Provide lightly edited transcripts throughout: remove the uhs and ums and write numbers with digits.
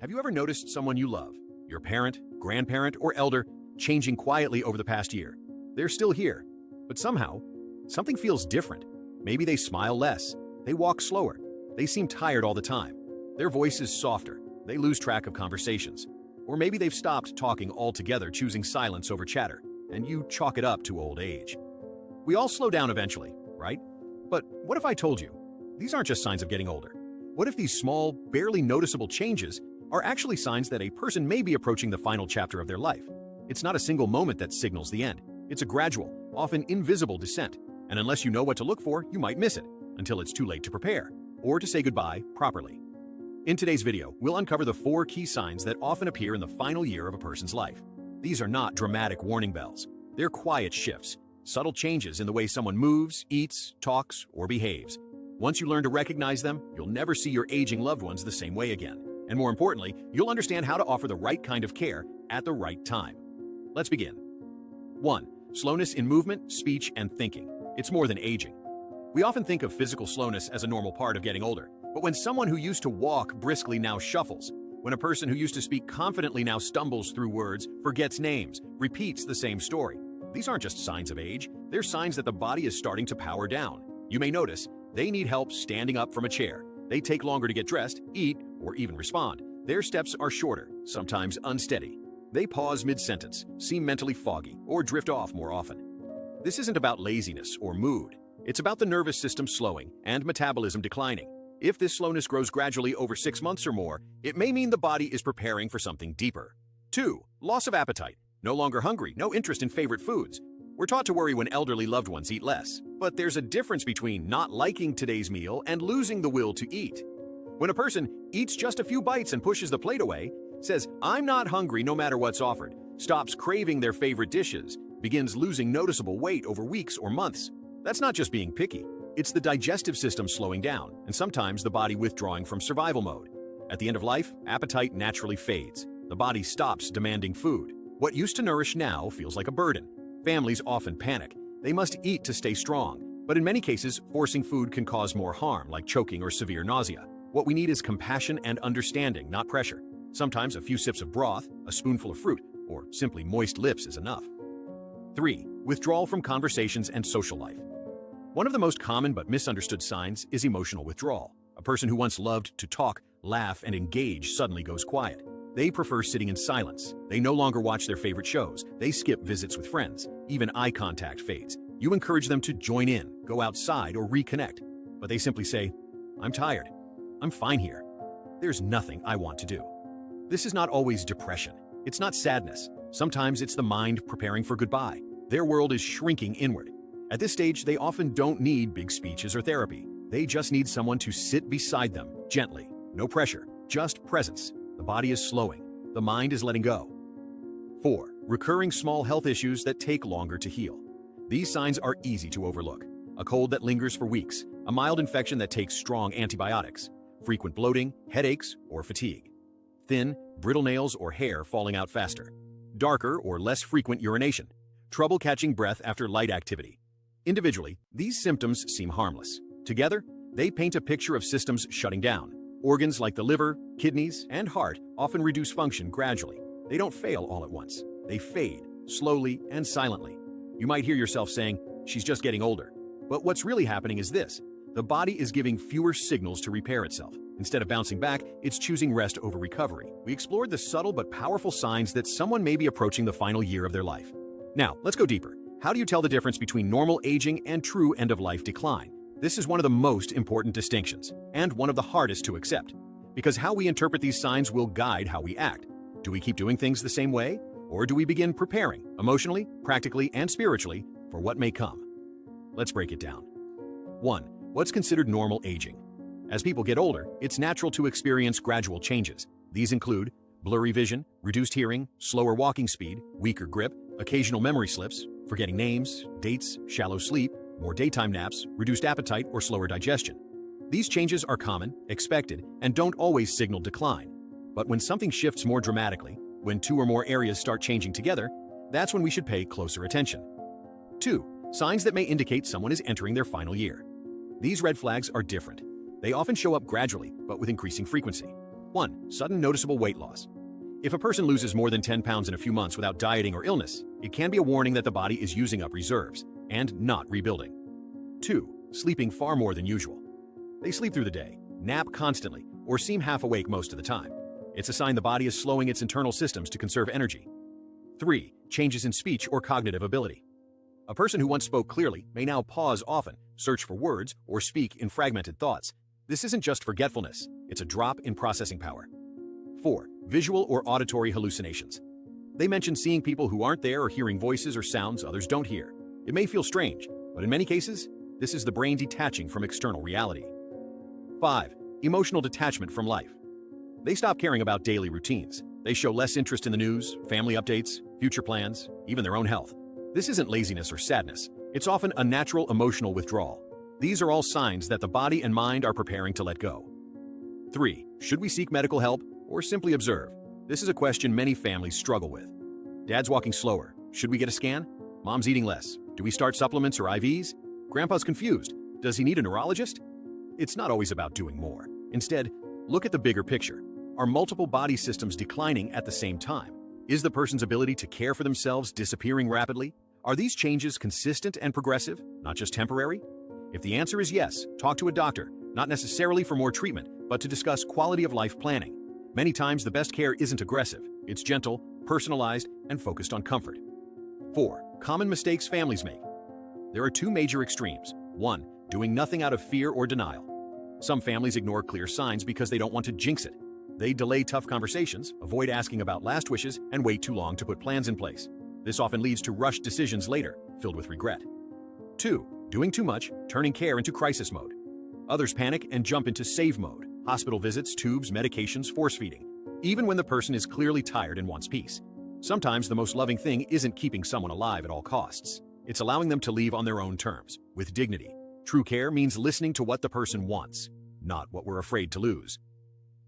Have you ever noticed someone you love, your parent, grandparent, or elder, changing quietly over the past year? They're still here, but somehow, something feels different. Maybe they smile less, they walk slower, they seem tired all the time. Their voice is softer, they lose track of conversations. Or maybe they've stopped talking altogether, choosing silence over chatter, and you chalk it up to old age. We all slow down eventually, right? But what if I told you, these aren't just signs of getting older? What if these small, barely noticeable changes are actually signs that a person may be approaching the final chapter of their life? It's not a single moment that signals the end. It's a gradual, often invisible descent, and unless you know what to look for, you might miss it, until it's too late to prepare, or to say goodbye properly. In today's video, we'll uncover the 4 key signs that often appear in the final year of a person's life. These are not dramatic warning bells. They're quiet shifts, subtle changes in the way someone moves, eats, talks, or behaves. Once you learn to recognize them, you'll never see your aging loved ones the same way again. And more importantly, you'll understand how to offer the right kind of care at the right time. Let's begin. 1. Slowness in movement, speech, and thinking. It's more than aging. We often think of physical slowness as a normal part of getting older, but when someone who used to walk briskly now shuffles, when a person who used to speak confidently now stumbles through words, forgets names, repeats the same story, these aren't just signs of age, they're signs that the body is starting to power down. You may notice they need help standing up from a chair. They take longer to get dressed, eat, or even respond. Their steps are shorter, sometimes unsteady. They pause mid-sentence, seem mentally foggy, or drift off more often. This isn't about laziness or mood. It's about the nervous system slowing and metabolism declining. If this slowness grows gradually over 6 months or more, it may mean the body is preparing for something deeper. 2. Loss of appetite. No longer hungry, no interest in favorite foods. We're taught to worry when elderly loved ones eat less, but there's a difference between not liking today's meal and losing the will to eat. When a person eats just a few bites and pushes the plate away, says, "I'm not hungry no matter what's offered," stops craving their favorite dishes, begins losing noticeable weight over weeks or months, that's not just being picky. It's the digestive system slowing down, and sometimes the body withdrawing from survival mode. At the end of life, appetite naturally fades. The body stops demanding food. What used to nourish now feels like a burden. Families often panic. They must eat to stay strong, but in many cases, forcing food can cause more harm, like choking or severe nausea. What we need is compassion and understanding, not pressure. Sometimes a few sips of broth, a spoonful of fruit, or simply moist lips is enough. 3. Withdrawal from conversations and social life. One of the most common but misunderstood signs is emotional withdrawal. A person who once loved to talk, laugh, and engage suddenly goes quiet. They prefer sitting in silence. They no longer watch their favorite shows. They skip visits with friends. Even eye contact fades. You encourage them to join in, go outside, or reconnect. But they simply say, "I'm tired. I'm fine here. There's nothing I want to do." This is not always depression. It's not sadness. Sometimes it's the mind preparing for goodbye. Their world is shrinking inward. At this stage, they often don't need big speeches or therapy. They just need someone to sit beside them, gently. No pressure, just presence. The body is slowing. The mind is letting go. 4. Recurring small health issues that take longer to heal. These signs are easy to overlook. A cold that lingers for weeks, a mild infection that takes strong antibiotics, frequent bloating, headaches, or fatigue. Thin, brittle nails or hair falling out faster. Darker or less frequent urination. Trouble catching breath after light activity. Individually, these symptoms seem harmless. Together, they paint a picture of systems shutting down. Organs like the liver, kidneys, and heart often reduce function gradually. They don't fail all at once. They fade, slowly and silently. You might hear yourself saying, "She's just getting older." But what's really happening is this. The body is giving fewer signals to repair itself. Instead of bouncing back, it's choosing rest over recovery. We explored the subtle but powerful signs that someone may be approaching the final year of their life. Now, let's go deeper. How do you tell the difference between normal aging and true end-of-life decline? This is one of the most important distinctions, and one of the hardest to accept, because how we interpret these signs will guide how we act. Do we keep doing things the same way, or do we begin preparing, emotionally, practically, and spiritually, for what may come? Let's break it down. 1. What's considered normal aging? As people get older, it's natural to experience gradual changes. These include blurry vision, reduced hearing, slower walking speed, weaker grip, occasional memory slips, forgetting names, dates, shallow sleep, more daytime naps, reduced appetite, or slower digestion. These changes are common, expected, and don't always signal decline. But when something shifts more dramatically, when 2 or more areas start changing together, that's when we should pay closer attention. 2. Signs that may indicate someone is entering their final year. These red flags are different. They often show up gradually, but with increasing frequency. 1. Sudden noticeable weight loss. If a person loses more than 10 pounds in a few months without dieting or illness, it can be a warning that the body is using up reserves and not rebuilding. 2. Sleeping far more than usual. They sleep through the day, nap constantly, or seem half awake most of the time. It's a sign the body is slowing its internal systems to conserve energy. 3. Changes in speech or cognitive ability. A person who once spoke clearly may now pause often, search for words, or speak in fragmented thoughts. This isn't just forgetfulness, it's a drop in processing power. 4. Visual or auditory hallucinations. They mention seeing people who aren't there or hearing voices or sounds others don't hear. It may feel strange, but in many cases, this is the brain detaching from external reality. 5. Emotional detachment from life. They stop caring about daily routines. They show less interest in the news, family updates, future plans, even their own health. This isn't laziness or sadness. It's often a natural emotional withdrawal. These are all signs that the body and mind are preparing to let go. 3. Should we seek medical help or simply observe? This is a question many families struggle with. Dad's walking slower. Should we get a scan? Mom's eating less. Do we start supplements or IVs? Grandpa's confused. Does he need a neurologist? It's not always about doing more. Instead, look at the bigger picture. Are multiple body systems declining at the same time? Is the person's ability to care for themselves disappearing rapidly? Are these changes consistent and progressive, not just temporary? If the answer is yes, talk to a doctor, not necessarily for more treatment, but to discuss quality of life planning. Many times the best care isn't aggressive, it's gentle, personalized, and focused on comfort. 4. Common mistakes families make. There are two major extremes. 1. Doing nothing out of fear or denial. Some families ignore clear signs because they don't want to jinx it. They delay tough conversations, avoid asking about last wishes, and wait too long to put plans in place. This often leads to rushed decisions later, filled with regret. 2. Doing too much, turning care into crisis mode. Others panic and jump into save mode. Hospital visits, tubes, medications, force feeding. Even when the person is clearly tired and wants peace. Sometimes the most loving thing isn't keeping someone alive at all costs. It's allowing them to leave on their own terms, with dignity. True care means listening to what the person wants, not what we're afraid to lose.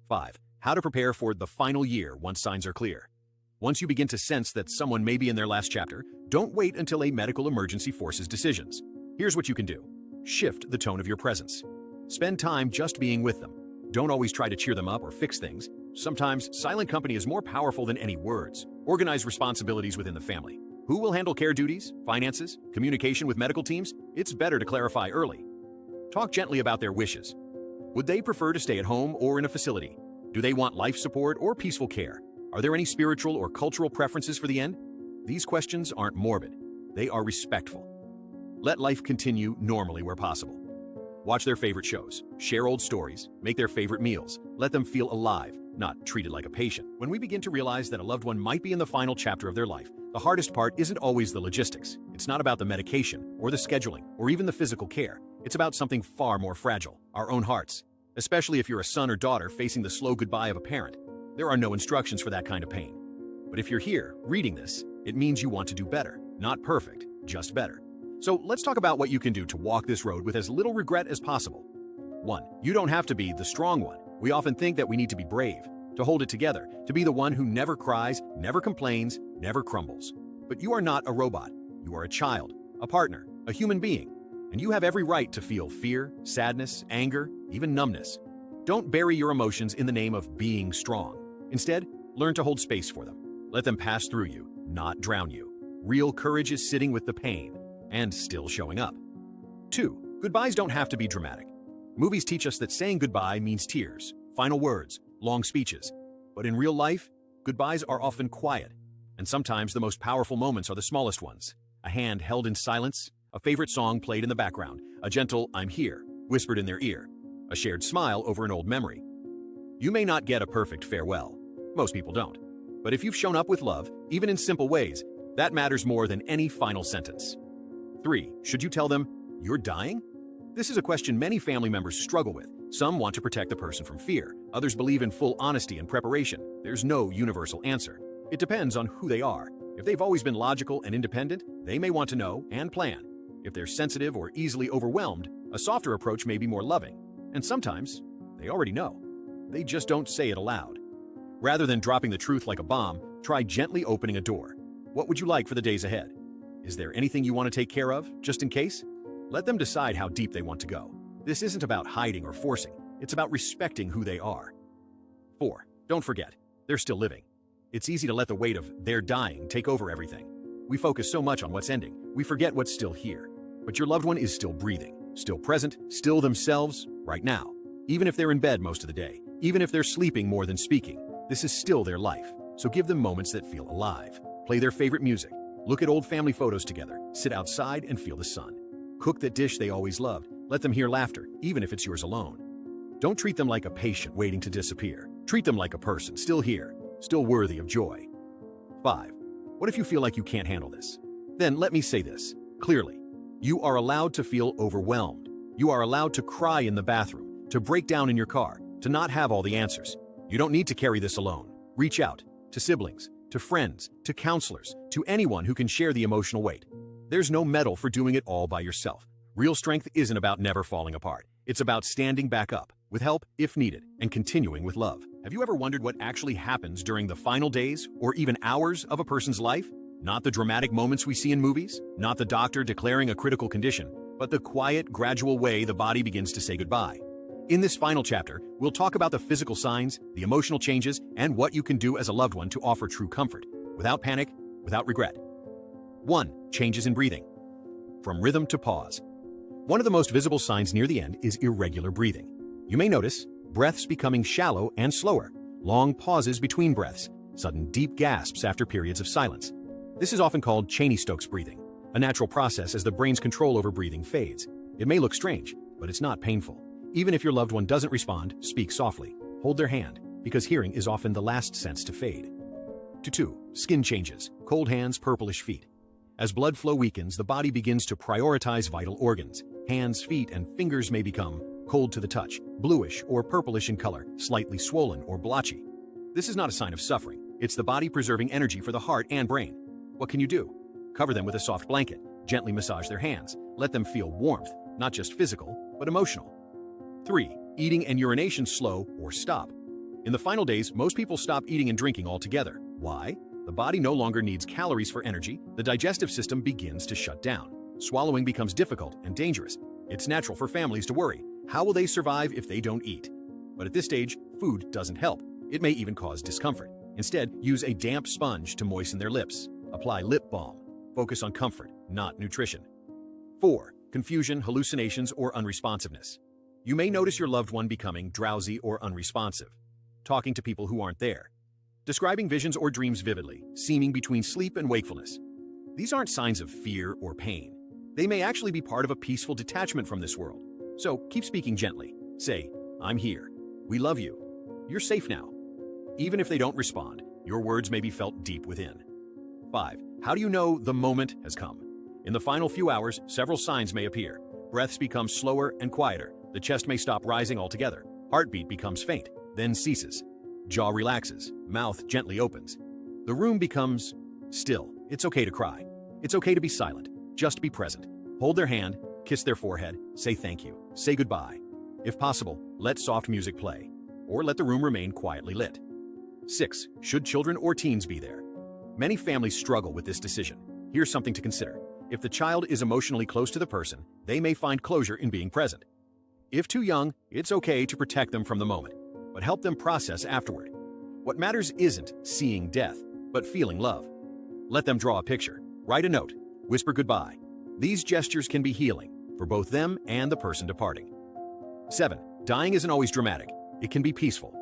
5. How to prepare for the final year once signs are clear. Once you begin to sense that someone may be in their last chapter, don't wait until a medical emergency forces decisions. Here's what you can do. Shift the tone of your presence. Spend time just being with them. Don't always try to cheer them up or fix things. Sometimes, silent company is more powerful than any words. Organize responsibilities within the family. Who will handle care duties, finances, communication with medical teams? It's better to clarify early. Talk gently about their wishes. Would they prefer to stay at home or in a facility? Do they want life support or peaceful care? Are there any spiritual or cultural preferences for the end? These questions aren't morbid. They are respectful. Let life continue normally where possible. Watch their favorite shows, share old stories, make their favorite meals. Let them feel alive, not treated like a patient. When we begin to realize that a loved one might be in the final chapter of their life, the hardest part isn't always the logistics. It's not about the medication, or the scheduling, or even the physical care. It's about something far more fragile, our own hearts. Especially if you're a son or daughter facing the slow goodbye of a parent. There are no instructions for that kind of pain. But if you're here, reading this, it means you want to do better. Not perfect, just better. So let's talk about what you can do to walk this road with as little regret as possible. 1. You don't have to be the strong one. We often think that we need to be brave, to hold it together, to be the one who never cries, never complains, never crumbles. But you are not a robot. You are a child, a partner, a human being. And you have every right to feel fear, sadness, anger, even numbness. Don't bury your emotions in the name of being strong. Instead, learn to hold space for them. Let them pass through you, not drown you. Real courage is sitting with the pain and still showing up. 2. Goodbyes don't have to be dramatic. Movies teach us that saying goodbye means tears, final words, long speeches. But in real life, goodbyes are often quiet. And sometimes the most powerful moments are the smallest ones. A hand held in silence, a favorite song played in the background, a gentle "I'm here" whispered in their ear, a shared smile over an old memory. You may not get a perfect farewell. Most people don't. But if you've shown up with love, even in simple ways, that matters more than any final sentence. 3. Should you tell them, "You're dying"? This is a question many family members struggle with. Some want to protect the person from fear. Others believe in full honesty and preparation. There's no universal answer. It depends on who they are. If they've always been logical and independent, they may want to know and plan. If they're sensitive or easily overwhelmed, a softer approach may be more loving. And sometimes, they already know. They just don't say it aloud. Rather than dropping the truth like a bomb, try gently opening a door. What would you like for the days ahead? Is there anything you want to take care of, just in case? Let them decide how deep they want to go. This isn't about hiding or forcing. It's about respecting who they are. 4. Don't forget, they're still living. It's easy to let the weight of "they're dying" take over everything. We focus so much on what's ending, we forget what's still here. But your loved one is still breathing, still present, still themselves, right now. Even if they're in bed most of the day, even if they're sleeping more than speaking, this is still their life. So give them moments that feel alive. Play their favorite music. Look at old family photos together. Sit outside and feel the sun. Cook that dish they always loved. Let them hear laughter, even if it's yours alone. Don't treat them like a patient waiting to disappear. Treat them like a person still here, still worthy of joy. 5. What if you feel like you can't handle this? Then let me say this clearly. You are allowed to feel overwhelmed. You are allowed to cry in the bathroom, to break down in your car, to not have all the answers. You don't need to carry this alone. Reach out to siblings, to friends, to counselors, to anyone who can share the emotional weight. There's no medal for doing it all by yourself. Real strength isn't about never falling apart. It's about standing back up, with help if needed, and continuing with love. Have you ever wondered what actually happens during the final days or even hours of a person's life? Not the dramatic moments we see in movies, not the doctor declaring a critical condition, but the quiet, gradual way the body begins to say goodbye. In this final chapter, we'll talk about the physical signs, the emotional changes, and what you can do as a loved one to offer true comfort, without panic, without regret. 1. Changes in breathing. From rhythm to pause. One of the most visible signs near the end is irregular breathing. You may notice breaths becoming shallow and slower, long pauses between breaths, sudden deep gasps after periods of silence. This is often called Cheney-Stokes breathing, a natural process as the brain's control over breathing fades. It may look strange, but it's not painful. Even if your loved one doesn't respond, speak softly. Hold their hand, because hearing is often the last sense to fade. 2. Skin changes, cold hands, purplish feet. As blood flow weakens, the body begins to prioritize vital organs. Hands, feet, and fingers may become cold to the touch, bluish or purplish in color, slightly swollen or blotchy. This is not a sign of suffering. It's the body preserving energy for the heart and brain. What can you do? Cover them with a soft blanket, gently massage their hands, let them feel warmth, not just physical, but emotional. 3. Eating and urination slow or stop. In the final days, most people stop eating and drinking altogether. Why? The body no longer needs calories for energy, the digestive system begins to shut down. Swallowing becomes difficult and dangerous. It's natural for families to worry. How will they survive if they don't eat? But at this stage, food doesn't help. It may even cause discomfort. Instead, use a damp sponge to moisten their lips. Apply lip balm. Focus on comfort, not nutrition. 4. Confusion, hallucinations, or unresponsiveness. You may notice your loved one becoming drowsy or unresponsive, talking to people who aren't there, describing visions or dreams vividly, seeming between sleep and wakefulness. These aren't signs of fear or pain. They may actually be part of a peaceful detachment from this world. So keep speaking gently. Say, "I'm here. We love you. You're safe now." Even if they don't respond, your words may be felt deep within. 5. How do you know the moment has come? In the final few hours, several signs may appear. Breaths become slower and quieter. The chest may stop rising altogether. Heartbeat becomes faint, then ceases. Jaw relaxes. Mouth gently opens. The room becomes still. It's okay to cry. It's okay to be silent. Just be present. Hold their hand, kiss their forehead, say thank you, say goodbye. If possible, let soft music play, or let the room remain quietly lit. 6. Should children or teens be there? Many families struggle with this decision. Here's something to consider. If the child is emotionally close to the person, they may find closure in being present. If too young, it's okay to protect them from the moment, but help them process afterward. What matters isn't seeing death, but feeling love. Let them draw a picture, write a note, whisper goodbye. These gestures can be healing for both them and the person departing. 7. Dying isn't always dramatic. It can be peaceful.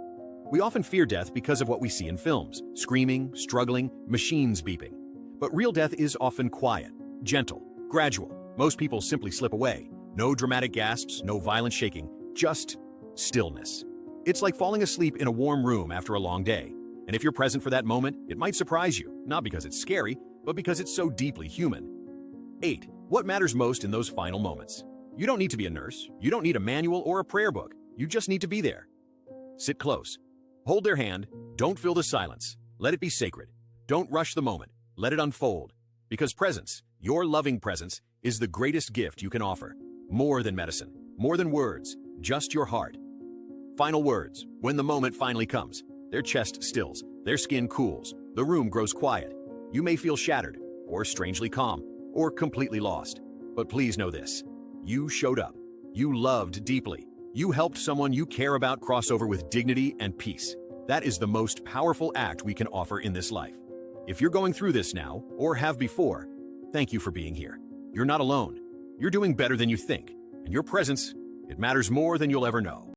We often fear death because of what we see in films, screaming, struggling, machines beeping. But real death is often quiet, gentle, gradual. Most people simply slip away. No dramatic gasps, no violent shaking, just stillness. It's like falling asleep in a warm room after a long day. And if you're present for that moment, it might surprise you, not because it's scary, but because it's so deeply human. 8. What matters most in those final moments? You don't need to be a nurse. You don't need a manual or a prayer book. You just need to be there. Sit close. Hold their hand. Don't fill the silence. Let it be sacred. Don't rush the moment. Let it unfold. Because presence, your loving presence, is the greatest gift you can offer. More than medicine, more than words, just your heart. Final words. When the moment finally comes, their chest stills, their skin cools, the room grows quiet. You may feel shattered, or strangely calm, or completely lost. But please know this. You showed up. You loved deeply. You helped someone you care about cross over with dignity and peace. That is the most powerful act we can offer in this life. If you're going through this now, or have before, thank you for being here. You're not alone. You're doing better than you think, and your presence, it matters more than you'll ever know.